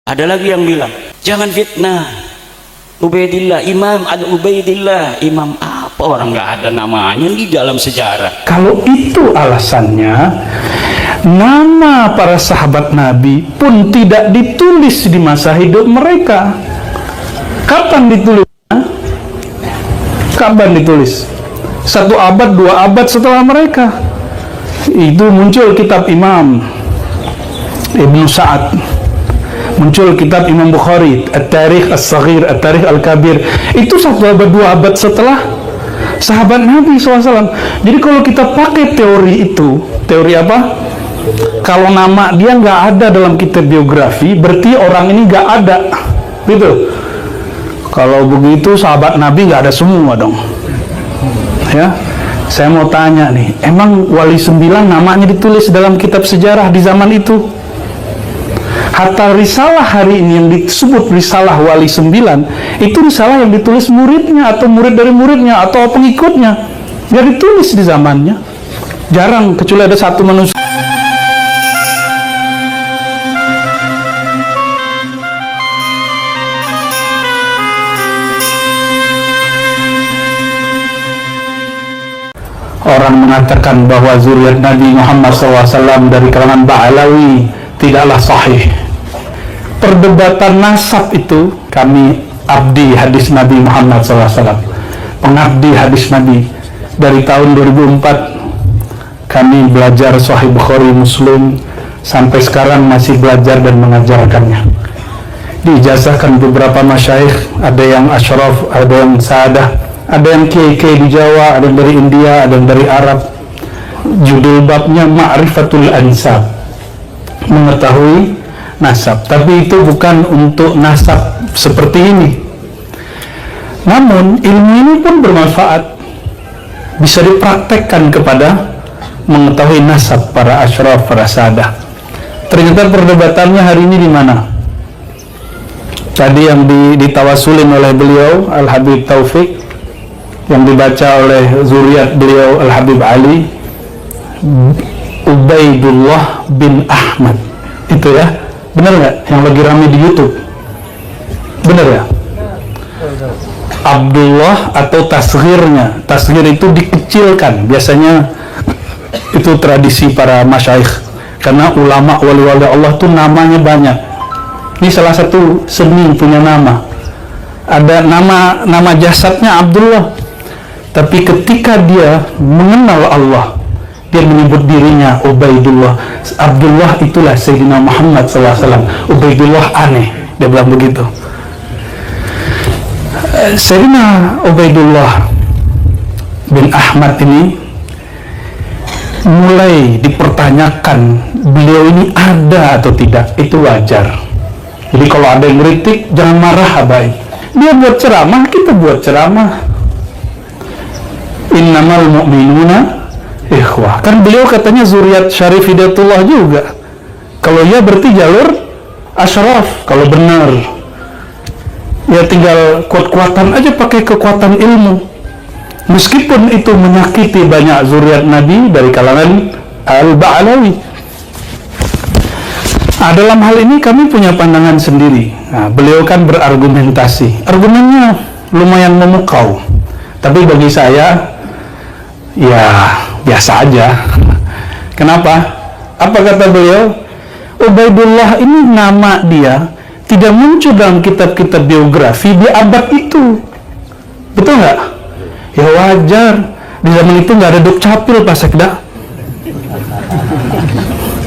Ada lagi yang bilang, jangan fitnah Ubaidillah, Imam ada Ubaidillah. Imam apa? Orang nggak ada namanya di dalam sejarah. Kalau itu alasannya, nama para sahabat Nabi pun tidak ditulis di masa hidup mereka. Kapan ditulis? Kapan ditulis? 1 abad, 2 abad setelah mereka. Itu muncul kitab Imam Ibnu Sa'ad, muncul kitab Imam Bukhari, At-Tarikh As-Saghir, At-Tarikh Al-Kabir. Itu 1 abad, 2 abad setelah sahabat Nabi SAW. Jadi kalau kita pakai teori itu, teori apa? Kalau nama dia nggak ada dalam kitab biografi, berarti orang ini nggak ada, gitu. Kalau begitu sahabat Nabi nggak ada semua dong. Ya, saya mau tanya nih, emang Wali 9 namanya ditulis dalam kitab sejarah di zaman itu? Hatta risalah hari ini yang disebut risalah Wali 9, itu risalah yang ditulis muridnya atau murid dari muridnya atau pengikutnya, nggak ditulis di zamannya. Jarang, kecuali ada satu manusia. Orang mengatakan bahwa zuriat Nabi Muhammad SAW dari kalangan Ba'alawi tidaklah sahih. Perdebatan nasab itu, kami abdi hadis Nabi Muhammad SAW, pengabdi hadis Nabi. Dari tahun 2004 kami belajar Sahih Bukhari, Muslim, sampai sekarang masih belajar dan mengajarkannya. Diijazahkan beberapa masyayikh, ada yang asyraf, ada yang sadah, ada yang kiai-kiai di Jawa, ada yang dari India, ada yang dari Arab. Judul babnya Ma'rifatul Ansab, mengetahui nasab. Tapi itu bukan untuk nasab seperti ini. Namun ilmu ini pun bermanfaat, bisa dipraktekkan kepada mengetahui nasab para asyraf, para sadah. Ternyata perdebatannya hari ini di mana? Tadi yang ditawasulin oleh beliau Al-Habib Taufik, yang dibaca oleh zuriat beliau Al-Habib Ali, Ubaidullah bin Ahmad. Itu ya, benar nggak? Yang lagi rame di YouTube, benar ya? Abdullah atau tasghirnya, tasghir itu dikecilkan. Biasanya itu tradisi para masyayikh, karena ulama wali-wali Allah tuh namanya banyak. Ini salah satu seni punya nama. Ada nama jasadnya Abdullah, tapi ketika dia mengenal Allah, dia menyebut dirinya Ubaidullah. Abdullah itulah Sayyidina Muhammad SAW. Ubaidullah aneh, dia bilang begitu. Sayyidina Ubaidullah bin Ahmad ini mulai dipertanyakan, beliau ini ada atau tidak. Itu wajar. Jadi kalau ada yang kritik, jangan marah, abai. Dia buat ceramah, kita buat ceramah. Innamal mu'minuna ikhwah. Kan beliau katanya zuriat Syarif Hidayatullah juga. Kalau ya berarti jalur asyraf. Kalau benar, ya tinggal kuat-kuatan aja, pakai kekuatan ilmu. Meskipun itu menyakiti banyak zuriat Nabi dari kalangan Al-Ba'alawi. Dalam hal ini kami punya pandangan sendiri. Beliau kan berargumentasi. Argumennya lumayan memukau. Tapi bagi saya, ya biasa aja. Kenapa? Apa kata beliau? Ubaidullah ini nama dia tidak muncul dalam kitab-kitab biografi di abad itu. Betul nggak? Ya wajar. Di zaman itu nggak ada Dukcapil, Pak Sekda.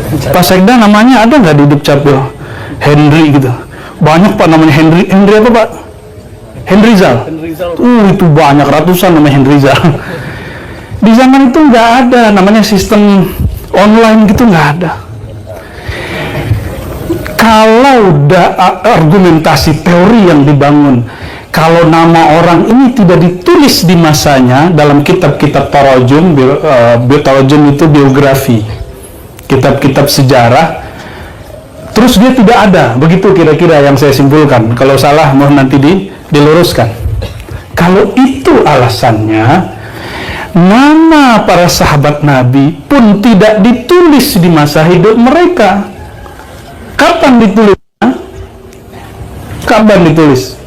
Pak Sekda namanya ada nggak di Dukcapil? Henry gitu. Banyak Pak namanya Henry. Henry apa Pak? Henryzal. Itu banyak, ratusan namanya Henryzal. Di zaman itu nggak ada namanya sistem online gitu, nggak ada. Kalau argumentasi teori yang dibangun, kalau nama orang ini tidak ditulis di masanya dalam kitab-kitab tarajum, tarajum itu biografi, kitab-kitab sejarah, terus dia tidak ada, begitu kira-kira yang saya simpulkan. Kalau salah mohon nanti diluruskan. Kalau itu alasannya, nama para sahabat Nabi pun tidak ditulis di masa hidup mereka. Kapan ditulisnya? Kapan ditulis?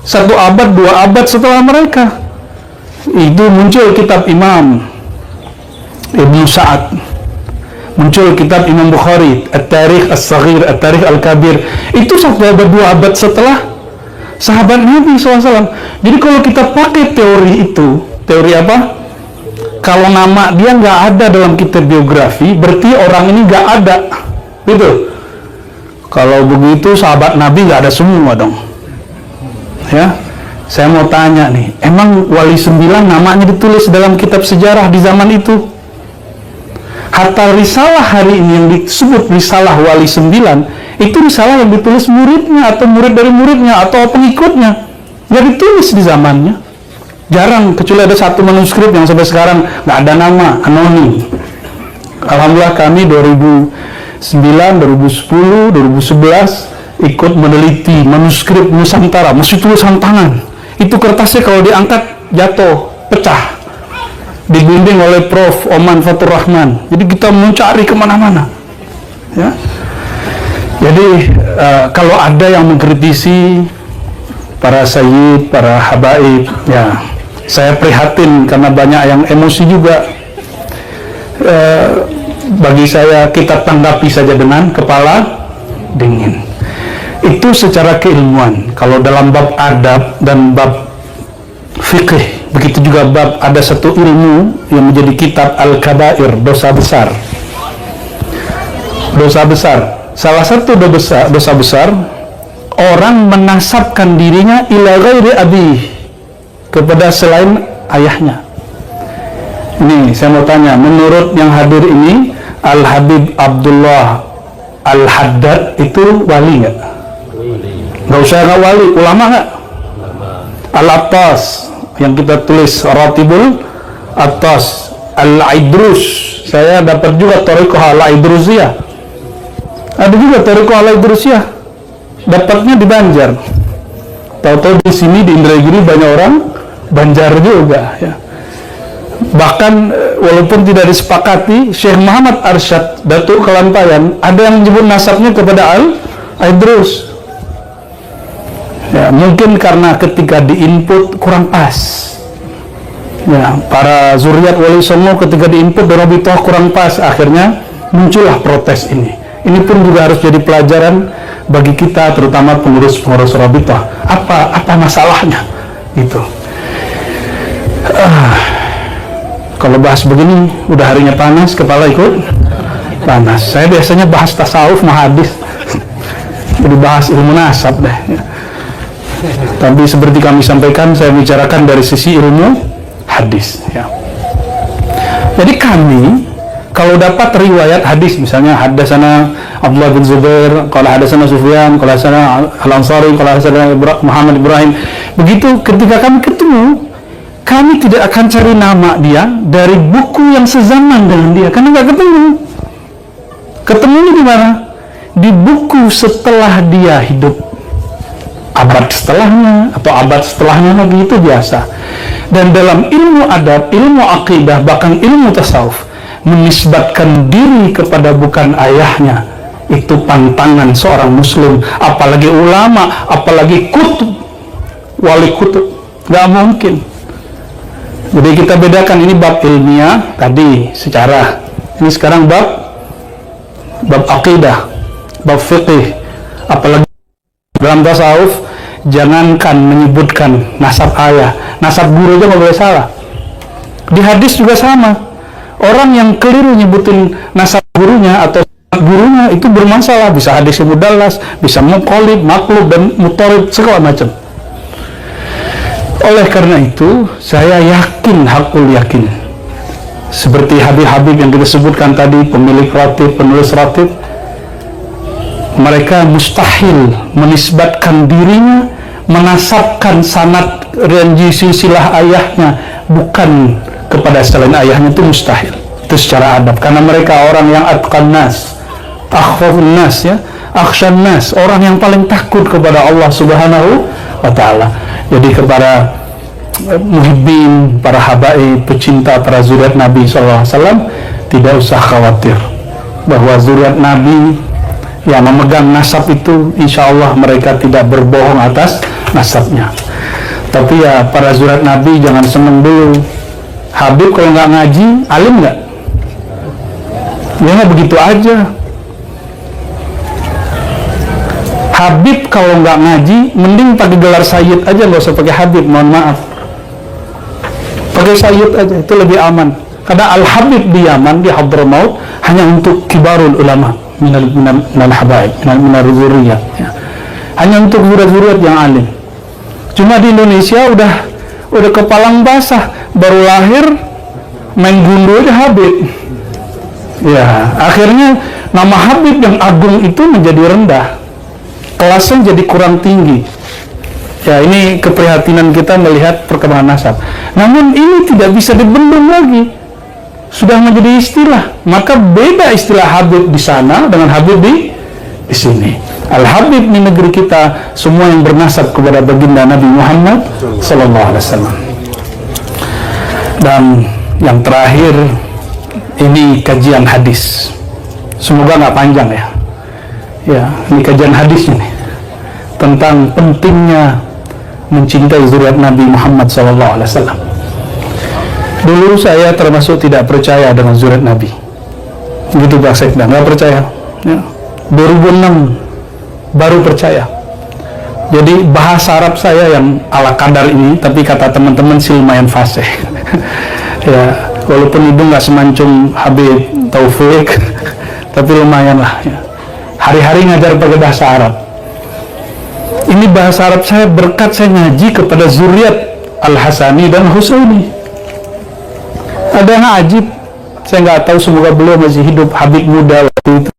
1 abad, 2 abad setelah mereka. Itu muncul kitab Imam Ibnu Sa'ad, muncul kitab Imam Bukhari, At-Tarikh As-Saghir, At-Tarikh Al-Kabir. Itu 1 abad, 2 abad setelah sahabat Nabi SAW. Jadi kalau kita pakai teori itu, teori apa? Kalau nama dia nggak ada dalam kitab biografi, berarti orang ini nggak ada, gitu. Kalau begitu sahabat Nabi nggak ada semua dong. Ya, saya mau tanya nih, emang Wali 9 namanya ditulis dalam kitab sejarah di zaman itu? Hatta risalah hari ini yang disebut risalah Wali 9, itu risalah yang ditulis muridnya atau murid dari muridnya atau pengikutnya, nggak ditulis di zamannya. Jarang, kecuali ada 1 manuskrip yang sampai sekarang nggak ada nama, anonim. Alhamdulillah kami 2009, 2010, 2011 ikut meneliti manuskrip Nusantara, masih tulisan tangan. Itu kertasnya kalau diangkat jatuh, pecah. Dibimbing oleh Prof. Oman Fatur Rahman. Jadi kita mencari kemana-mana. Ya. Jadi kalau ada yang mengkritisi para sayyid, para habaib, ya saya prihatin karena banyak yang emosi juga. Bagi saya kita tanggapi saja dengan kepala dingin. Itu secara keilmuan. Kalau dalam bab adab dan bab fikih, begitu juga bab ada satu ilmu yang menjadi kitab Al-Kabair, dosa besar. Dosa besar. Salah satu dosa besar orang menasabkan dirinya ila ghairi abih, kepada selain ayahnya. Ini saya mau tanya, menurut yang hadir ini Al-Habib Abdullah Al-Haddad itu wali nggak? Nggak usah nggak wali, ulama nggak? Al-Attas yang kita tulis Ratibul Attas, Al-Idrus, saya dapat juga Thariqah Al-Idrusiyah, ada juga Thariqah Al-Idrusiyah, dapatnya di Banjar. Tahu-tahu di sini di Indragiri banyak orang Banjar juga, ya. Bahkan walaupun tidak disepakati, Syekh Muhammad Arsyad Datuk Kelampayan ada yang menyebut nasabnya kepada Al-Idrus. Ya, mungkin karena ketika diinput kurang pas. Ya, para zuriat Wali Songo ketika diinput Dorobitoh kurang pas, akhirnya muncullah protes ini. Ini pun juga harus jadi pelajaran bagi kita, terutama pengurus-pengurus Rabithah. Apa masalahnya? Gitu. Kalau bahas begini, udah harinya panas, kepala ikut panas. Saya biasanya bahas tasawuf, hadis, jadi bahas ilmu nasab deh. Tapi seperti kami sampaikan, saya bicarakan dari sisi ilmu hadis. Ya. Jadi kami, kalau dapat riwayat hadis, misalnya hadasana Abdullah bin Zubair, kalau hadasana Sufyan, kalau hadasana Al-Ansari, kalau hadasana Muhammad Ibrahim, begitu ketika kami ketemu, kami tidak akan cari nama dia dari buku yang sezaman dengan dia, karena nggak ketemu. Ketemunya di mana? Di buku setelah dia hidup, abad setelahnya atau abad setelahnya lagi, itu biasa. Dan dalam ilmu adab, ilmu akidah, bahkan ilmu tasawuf, menisbatkan diri kepada bukan ayahnya, itu pantangan seorang muslim, apalagi ulama, apalagi kutub, wali kutub, nggak mungkin. Jadi kita bedakan, ini bab ilmiah tadi secara, ini sekarang bab akidah, bab fiqih. Apalagi dalam tasawuf, jangankan menyebutkan nasab ayah, nasab guru aja nggak boleh salah. Di hadis juga sama, orang yang keliru nyebutin nasab gurunya atau gurunya itu bermasalah, bisa hadis yang mudallas, bisa muqallid, maqlub, dan mutarib, segala macam. Oleh karena itu, saya yakin, hakul yakin, seperti Habib-Habib yang kita sebutkan tadi, pemilik ratib, penulis ratib, mereka mustahil menisbatkan dirinya, menasabkan sanad ranji silsilah ayahnya bukan kepada selain ayahnya, itu mustahil. Itu secara adab, karena mereka orang yang atqan nas, akhwafun nas, ya, akhshan nas, orang yang paling takut kepada Allah Subhanahu wa ta'ala. Jadi kepada muhibbin, para habaib, pecinta para zuriat Nabi SAW, tidak usah khawatir bahwa zuriat Nabi yang memegang nasab itu insya Allah mereka tidak berbohong atas nasabnya. Tapi ya para zurat Nabi jangan seneng dulu. Habib kalau nggak ngaji, alim nggak? Ya nggak begitu aja. Habib kalau nggak ngaji, mending pakai gelar sayyid aja, nggak usah pakai Habib, mohon maaf. Pakai sayyid aja, itu lebih aman. Karena Al-Habib di Yaman, di Hadramaut, hanya untuk kibarul ulama minal habaib, minal zuriyah, ya. Hanya untuk zuriat-zuriat yang alim. Cuma di Indonesia udah kepalang basah, baru lahir main gundu aja Habib. Ya, akhirnya nama Habib yang agung itu menjadi rendah, kelasnya jadi kurang tinggi. Ya, ini keprihatinan kita melihat perkembangan nasab. Namun ini tidak bisa dibendung lagi. Sudah menjadi istilah, maka beda istilah Habib di sana dengan Habib di sini. Al-Habib di negeri kita semua yang bernasab kepada baginda Nabi Muhammad sallallahu alaihi wasallam. Dan yang terakhir, ini kajian hadis. Semoga nggak panjang ya. Ya, ini kajian hadis ini tentang pentingnya mencintai zuriat Nabi Muhammad sallallahu alaihi wasallam. Dulu saya termasuk tidak percaya dengan zuriat Nabi. Gitu Pak Sekda, nggak percaya. Ya. 2006 baru percaya. Jadi bahasa Arab saya yang ala kadar ini, tapi kata teman-teman sih lumayan fasih. Ya, walaupun itu nggak semancung Habib Taufik, tapi lumayan lah. Ya. Hari-hari ngajar pakai bahasa Arab. Ini bahasa Arab saya berkat saya ngaji kepada zuriat Al-Hasani dan Husaini. Ada yang ajib, saya nggak tahu, semoga beliau masih hidup, Habib muda waktu itu.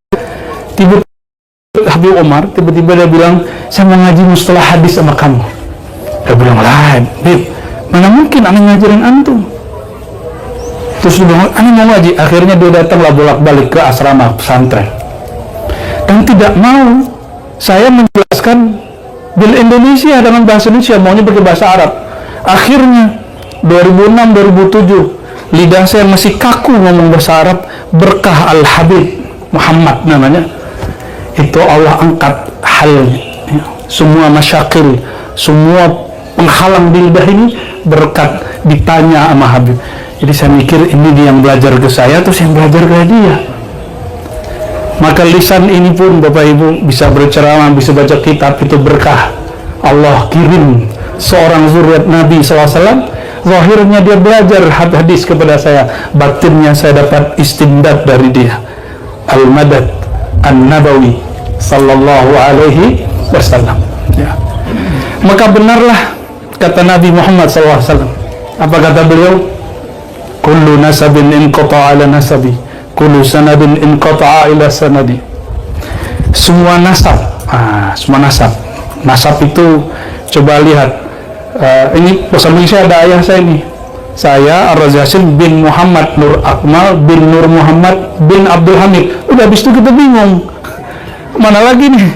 Tiba-tiba Habib Omar, tiba-tiba dia bilang, saya mau ngaji mustalah hadis sama kamu. Dia bilang, lah, Habib, mana mungkin aneh ngajarin antum? Terus dia bilang, aneh mau ngaji. Akhirnya dia datanglah bolak-balik ke asrama pesantren. Dan tidak mau saya menjelaskan bil Indonesia dengan bahasa Indonesia, maunya pakai bahasa Arab. Akhirnya 2006-2007 lidah saya masih kaku ngomong bahasa Arab, berkah Al-Habib Muhammad namanya, itu Allah angkat hal ya, semua masyakil, semua penghalang di lidah ini berkat ditanya sama Habib. Jadi saya mikir ini dia yang belajar ke saya, terus yang belajar ke dia. Maka lisan ini pun Bapak Ibu bisa berceramah, bisa baca kitab, itu berkah. Allah kirim seorang zuriat Nabi SAW. Zahirnya dia belajar hadis kepada saya, batinnya saya dapat istimdad dari dia. Al-Madad An-Nabawi sallallahu alaihi wasallam. Ya. Maka benarlah kata Nabi Muhammad SAW. Apa kata beliau? Kullu nasabin inqata'a ala nasabi, kullu sanadin inqata'a ila sanadi. Semua nasab, semua nasab. Nasab itu coba lihat. Ini bahasa Indonesia ada ayah saya nih. Saya Ar-Razi bin Muhammad Nur Akmal bin Nur Muhammad bin Abdul Hamid. Udah habis itu kita bingung. Mana lagi nih?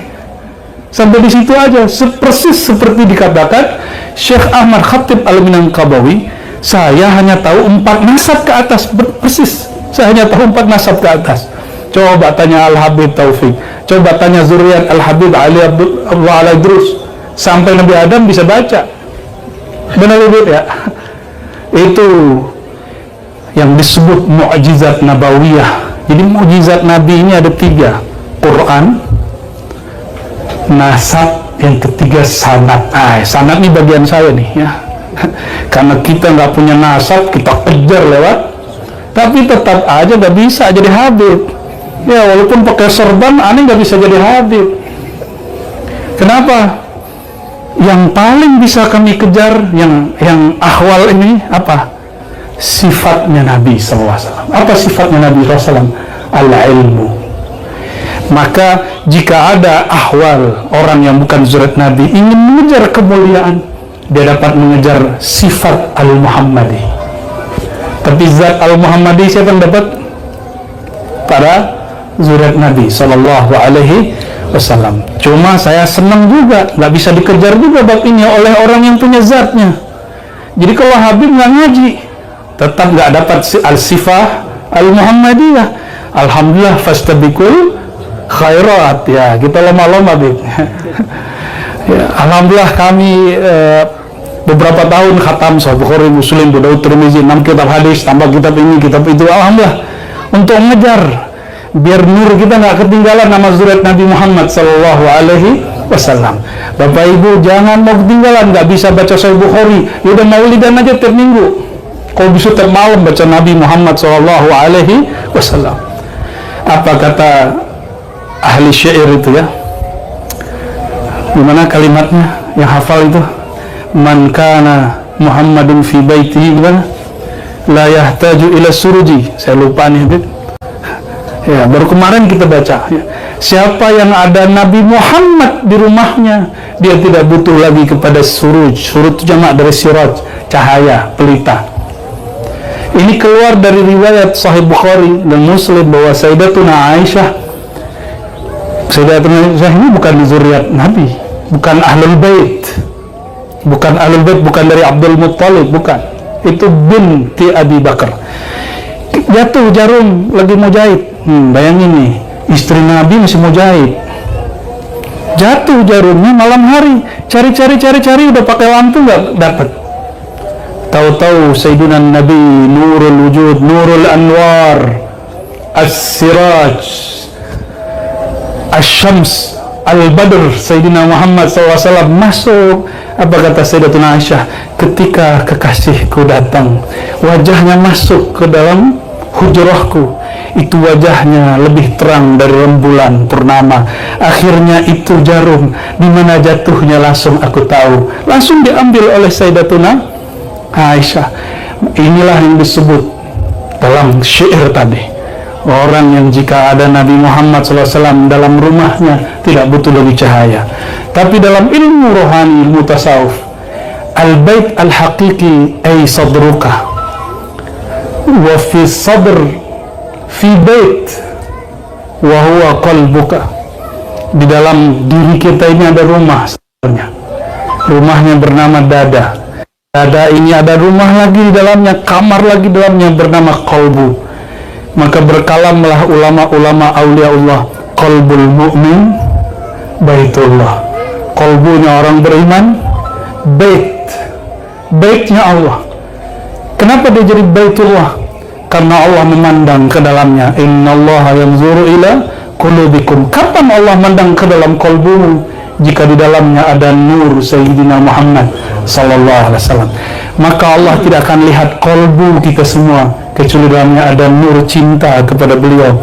Sampai di situ aja. Persis seperti dikatakan Syekh Ahmad Khatib Al-Minangkabawi, saya hanya tahu 4 nasab ke atas. Persis. Saya hanya tahu 4 nasab ke atas. Coba tanya Al-Habib Taufik. Coba tanya zuriat Al-Habib Ali Abdullah Al-Idrus. Sampai Nabi Adam bisa baca. Benar Ibu ya? Itu yang disebut mukjizat nabawiyah. Jadi mukjizat Nabi ini ada 3. Quran, nasab, yang ketiga sanad. Sanad ini bagian saya nih ya. Karena kita nggak punya nasab, kita kejar lewat. Tapi tetap aja nggak bisa jadi Habib. Ya walaupun pakai sorban, aneh nggak bisa jadi Habib. Kenapa? Yang paling bisa kami kejar yang ahwal ini apa? Sifatnya Nabi SAW. Apa sifatnya Nabi SAW? Al-ilmu. Maka jika ada ahwal orang yang bukan zuriat Nabi ingin mengejar kemuliaan, dia dapat mengejar sifat Al-Muhammadi. Tapi zat Al-Muhammadi siapa yang dapat? Para zuriat Nabi SAW. Cuma saya senang juga, nggak bisa dikejar juga bab ini oleh orang yang punya zatnya. Jadi kalau Habib nggak ngaji, tetap nggak dapat al-sifah al-Muhammadiyah. Alhamdulillah, fastabiqul khairat ya, kita lomba-lomba Bib. Ya, alhamdulillah kami beberapa tahun khatam Sahih Bukhari, Muslim, Abu Daud, Tirmizi, 6 kitab hadis, tambah kitab ini, kitab itu, alhamdulillah, untuk mengejar biar nur kita nggak ketinggalan nama zuriat Nabi Muhammad Sallallahu Alaihi Wasallam. Bapak Ibu jangan mau ketinggalan, nggak bisa baca Sahih Bukhari, udah maulidan aja tiap minggu. Kalau bisa tiap malam baca Nabi Muhammad Sallallahu Alaihi Wasallam. Apa kata ahli syair itu ya? Gimana kalimatnya yang hafal itu? Man kana Muhammadun fi baitihi la yahtaju ila suruji. Saya lupa nih Bib. Ya, baru kemarin kita baca ya. Siapa yang ada Nabi Muhammad di rumahnya, dia tidak butuh lagi kepada suruj. Suruj itu jamak dari siraj, cahaya, pelita. Ini keluar dari riwayat Sahih Bukhari dan Muslim bahwa Sayyidatuna Aisyah, Sayyidatuna Aisyah ini bukan zuriat Nabi, bukan ahlul bait, bukan ahlul bait, bukan dari Abdul Muttalib, bukan. Itu binti Abi Bakar. Jatuh jarum lagi mau jahit. Bayangin nih, istri Nabi masih mau jahit. Jatuh jarumnya malam hari, cari udah pakai lampu nggak dapat. Tahu-tahu Sayyidina Nabi Nurul Wujud, Nurul Anwar, As-Siraj, Asy-Syams, Al-Badr, Sayyidina Muhammad SAW masuk. Apa kata Sayyidatuna Aisyah? Ketika kekasihku datang, wajahnya masuk ke dalam hujrahku, itu wajahnya lebih terang dari rembulan purnama. Akhirnya itu jarum, di mana jatuhnya langsung aku tahu. Langsung diambil oleh Sayyidatuna Aisyah. Inilah yang disebut dalam syair tadi, orang yang jika ada Nabi Muhammad SAW dalam rumahnya tidak butuh lagi cahaya. Tapi dalam ilmu rohani, ilmu tasawuf, al-bait al-haqiqi ay sadruka wa fi sadr fi bait wa huwa qalbuka. Di dalam diri kita ini ada rumah sebenarnya. Rumahnya bernama dada. Dada ini ada rumah lagi di dalamnya, kamar lagi di dalamnya bernama qalbu. Maka berkalamlah ulama-ulama auliaullah, qalbul mu'min baitullah. Qalbunya orang beriman, baitnya Allah. Kenapa dia jadi baitullah? Karena Allah memandang ke dalamnya. Innallaha yanzuru ila qulubikum. Kapan Allah memandang ke dalam qalbumu? Jika di dalamnya ada nur Sayyidina Muhammad sallallahu alaihi wasallam. Maka Allah tidak akan lihat qalbu kita semua kecuali dalamnya ada nur cinta kepada beliau.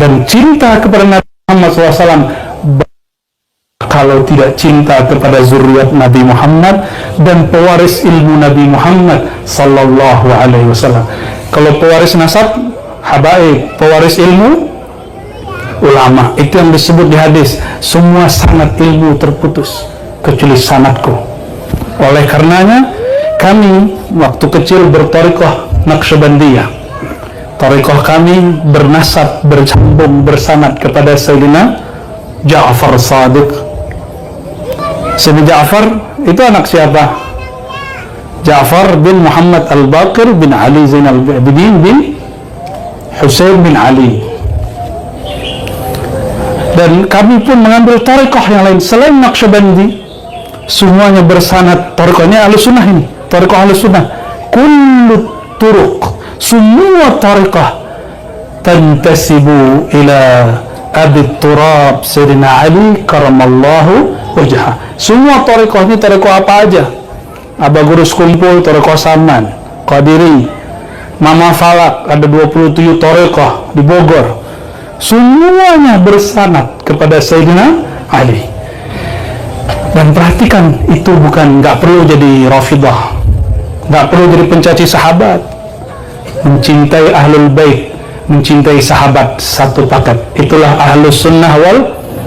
Dan cinta kepada Nabi Muhammad SAW. Kalau tidak cinta kepada zuriat Nabi Muhammad dan pewaris ilmu Nabi Muhammad sallallahu alaihi wasallam. Kalau pewaris nasab, habaib, pewaris ilmu, ulama. Itu yang disebut di hadis, semua sanad ilmu terputus kecuali sanadku. Oleh karenanya kami waktu kecil berthariqah Naqsyabandiyah. Thariqah kami bernasab, bersambung, bersanad kepada Sayyidina Ja'far Shadiq. Sayyidina Ja'far itu anak siapa? Ja'far bin Muhammad Al-Baqir bin Ali Zainal Abidin bin Husain bin Ali. Dan kami pun mengambil thariqah yang lain selain Naqsyabandi, semuanya bersanad. Thariqahnya Ahlussunnah ini, thariqah Ahlussunnah. Kullu turuq, semua thariqah tantasibu ila Abi Turab Sayyidina Ali karamallahu wajhah. Semua thariqah ini thariqah apa aja? Aba Gurus Kumpul, thariqah Saman, Qadiri, Mama Falak, ada 27 thariqah di Bogor. Semuanya bersanad kepada Sayyidina Ali. Dan perhatikan, itu bukan, nggak perlu jadi Rafidah, nggak perlu jadi pencaci sahabat. Mencintai ahlul bait, mencintai sahabat satu paket. Itulah ahlus sunnah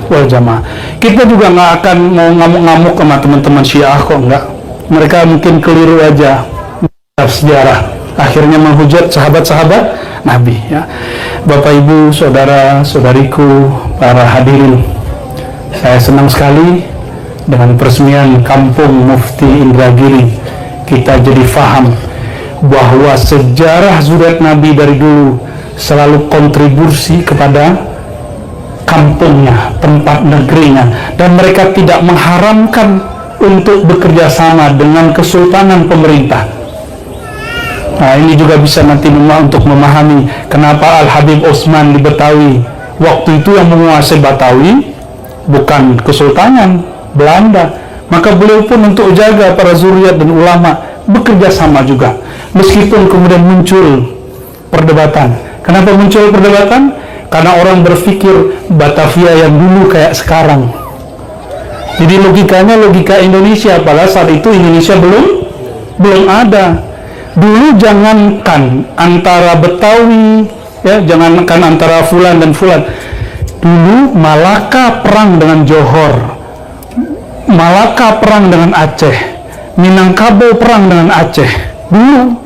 wal jamaah. Kita juga nggak akan mau ngamuk-ngamuk sama teman-teman Syiah kok, nggak. Mereka mungkin keliru aja sejarah, akhirnya menghujat sahabat-sahabat Nabi ya. Bapak Ibu, saudara saudariku, para hadirin, saya senang sekali dengan peresmian Kampung Mufti Indragiri. Kita jadi faham bahwa sejarah zuriat Nabi dari dulu selalu kontribusi kepada kampungnya, tempat negerinya, dan mereka tidak mengharamkan untuk bekerja sama dengan kesultanan pemerintah. Nah, ini juga bisa nanti untuk memahami kenapa Al-Habib Osman di Betawi waktu itu yang menguasai Betawi bukan kesultanan Belanda, maka beliau pun untuk jaga para zuriat dan ulama bekerja sama juga, meskipun kemudian muncul perdebatan. Kenapa muncul perdebatan? Karena orang berpikir Batavia yang dulu kayak sekarang. Jadi logikanya logika Indonesia, pada saat itu Indonesia belum ada. Dulu jangankan antara Betawi, ya, jangankan antara Fulan dan Fulan. Dulu Malaka perang dengan Johor, Malaka perang dengan Aceh, Minangkabau perang dengan Aceh. Dulu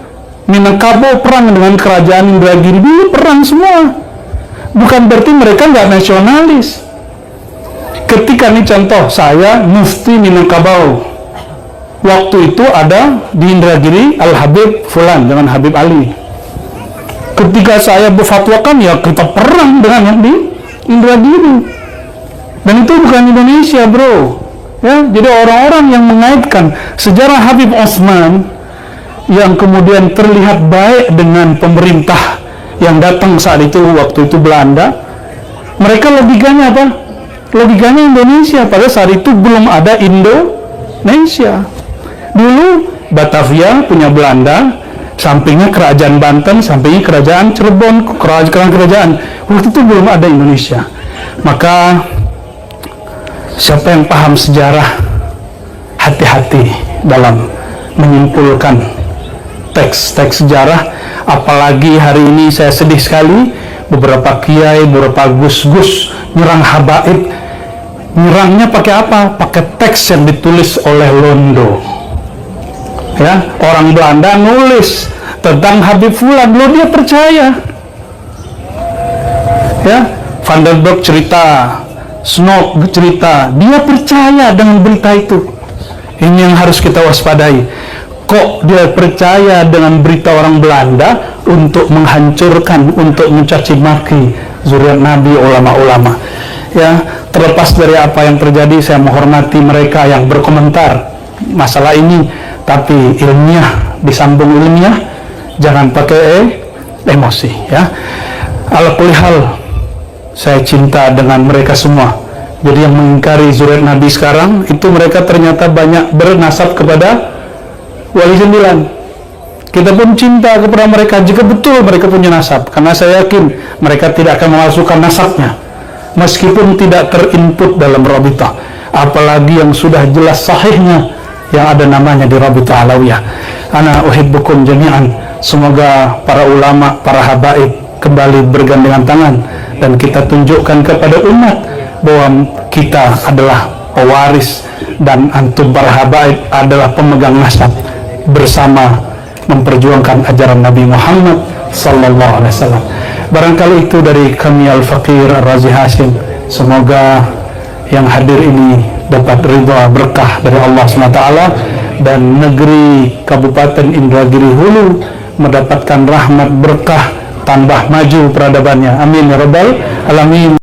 Minangkabau perang dengan kerajaan Indragiri, dulu perang semua. Bukan berarti mereka nggak nasionalis. Ketika nih contoh, saya mufti Minangkabau, waktu itu ada di Indragiri Al-Habib Fulan dengan Habib Ali. Ketika saya berfatwakan, ya kita perang dengan yang di Indragiri. Dan itu bukan Indonesia, bro. Ya, jadi orang-orang yang mengaitkan sejarah Habib Osman yang kemudian terlihat baik dengan pemerintah yang datang saat itu, waktu itu Belanda, mereka logikanya apa? Logikanya Indonesia, pada saat itu belum ada Indonesia. Dulu Batavia punya Belanda, sampingnya kerajaan Banten, sampingnya kerajaan Cirebon, kerajaan. Waktu itu belum ada Indonesia. Maka siapa yang paham sejarah, hati-hati dalam menyimpulkan teks-teks sejarah. Apalagi hari ini saya sedih sekali, beberapa kiai, beberapa gus-gus nyerang habaib. Nyerangnya pakai apa? Pakai teks yang ditulis oleh Londo. Ya, orang Belanda nulis tentang Habib Fulan, lo dia percaya. Ya, Van der Burg cerita, Snook cerita, dia percaya dengan berita itu. Ini yang harus kita waspadai. Kok dia percaya dengan berita orang Belanda untuk menghancurkan, untuk mencaci maki zuriat Nabi, ulama-ulama. Ya, terlepas dari apa yang terjadi, saya menghormati mereka yang berkomentar masalah ini, tapi ilmiah, disambung ilmiah, jangan pakai emosi. Ya, ala kulli hal, saya cinta dengan mereka semua. Jadi yang mengingkari zuriat Nabi sekarang itu mereka ternyata banyak bernasab kepada Wali 9. Kita pun cinta kepada mereka jika betul mereka punya nasab, karena saya yakin mereka tidak akan memasukkan nasabnya meskipun tidak terinput dalam Rabitah, apalagi yang sudah jelas sahihnya yang ada namanya di Rabitah Alawiyah. Ana uhibbukum jami'an. Semoga para ulama, para habaib kembali bergandengan tangan dan kita tunjukkan kepada umat bahwa kita adalah pewaris dan antum para habaib adalah pemegang nasab, bersama memperjuangkan ajaran Nabi Muhammad sallallahu alaihi wasallam. Barangkali itu dari kami Al-Faqir Ar-Razi Hashim. Semoga yang hadir ini dapat ridha berkah dari Allah SWT dan negeri Kabupaten Indragiri Hulu mendapatkan rahmat berkah, tambah maju peradabannya. Amin ya rabbal alamin.